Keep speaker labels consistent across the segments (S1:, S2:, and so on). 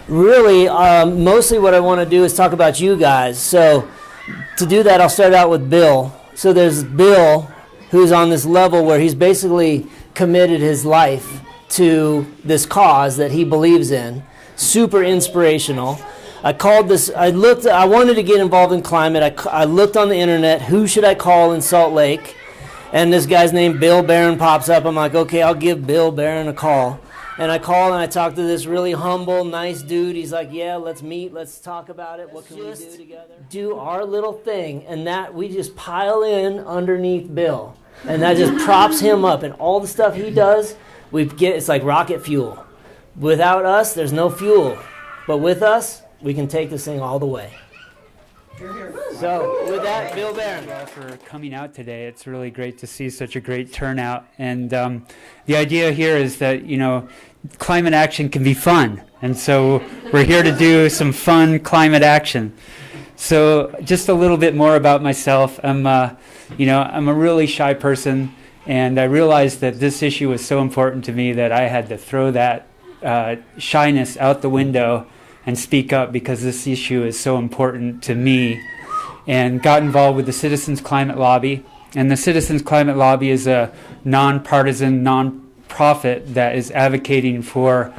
S1: Really, mostly what I want to do is talk about you guys. So to do that, I'll start out with Bill. So there's Bill, who's on this level where he's basically committed his life to this cause that he believes in. Super inspirational. I wanted to get involved in climate. I looked on the internet, who should I call in Salt Lake? And this guy's name, Bill Barron, pops up. I'm like, okay, I'll give Bill Barron a call. And I call and I talk to this really humble, nice dude. He's like, yeah, let's meet, let's talk about it. What can we do together? Do our little thing, and that we just pile in underneath Bill. And that just props him up. And all the stuff he does, it's like rocket fuel. Without us, there's no fuel. But with us, we can take this thing all the way. So, with that, Bill Barron.
S2: Thank you all for coming out today. It's really great to see such a great turnout. And the idea here is that, climate action can be fun. And so we're here to do some fun climate action. So just a little bit more about myself. I'm a really shy person, and I realized that this issue was so important to me that I had to throw that shyness out the window and speak up, because this issue is so important to me, and got involved with the Citizens Climate Lobby. And the Citizens Climate Lobby is a nonpartisan, nonprofit that is advocating for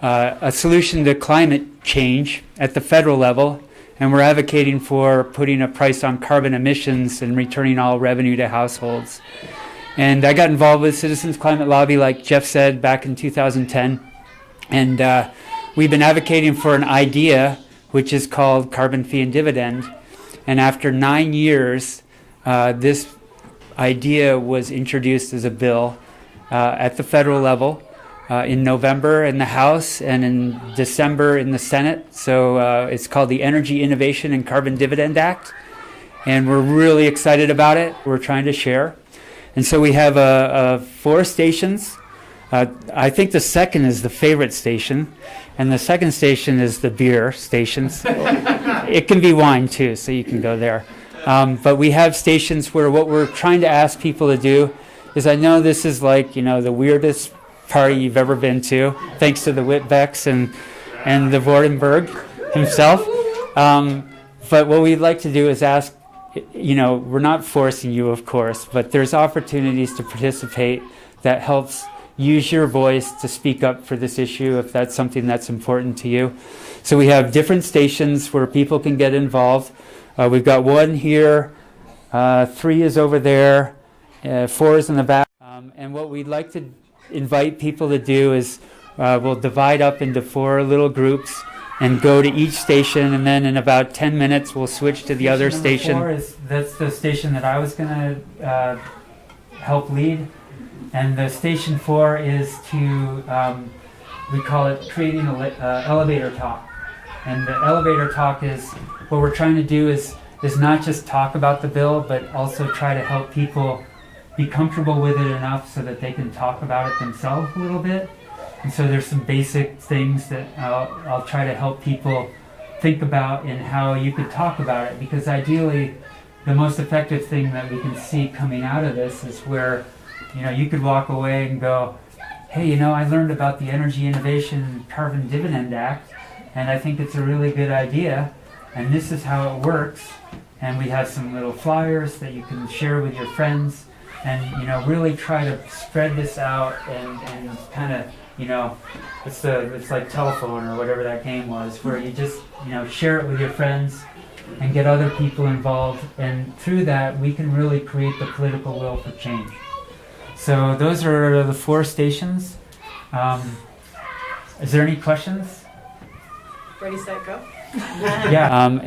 S2: a solution to climate change at the federal level. And we're advocating for putting a price on carbon emissions and returning all revenue to households. And I got involved with Citizens Climate Lobby, like Jeff said, back in 2010. And we've been advocating for an idea which is called carbon fee and dividend. And after 9 years, this idea was introduced as a bill at the federal level in November in the House and in December in the Senate. So it's called the Energy Innovation and Carbon Dividend Act. And we're really excited about it. We're trying to share. And so we have 4 stations. I think the second is the favorite station, and the second station is the beer stations. It can be wine too, so you can go there. But we have stations where what we're trying to ask people to do is, I know this is like, the weirdest party you've ever been to, thanks to the Whitbecks and the Vordenberg himself. But what we'd like to do is ask, we're not forcing you, of course, but there's opportunities to participate that helps use your voice to speak up for this issue if that's something that's important to you. So we have different stations where people can get involved. We've got 1 here, 3 is over there, 4 is in the back. And what we'd like to invite people to do is we'll divide up into 4 little groups and go to each station, and then in about 10 minutes we'll switch to the other station. That's the station that I was going to help lead. And the station 4 is to, we call it creating an elevator talk. And the elevator talk is, what we're trying to do is not just talk about the bill, but also try to help people be comfortable with it enough so that they can talk about it themselves a little bit. And so there's some basic things that I'll try to help people think about and how you could talk about it. Because ideally, the most effective thing that we can see coming out of this is where you could walk away and go, hey, I learned about the Energy Innovation and Carbon Dividend Act, and I think it's a really good idea, and this is how it works. And we have some little flyers that you can share with your friends, and really try to spread this out and kind of, it's like telephone or whatever that game was, where you just share it with your friends and get other people involved, and through that we can really create the political will for change. So those are the 4 stations. Is there any questions?
S3: Ready, set, go.
S2: Yeah.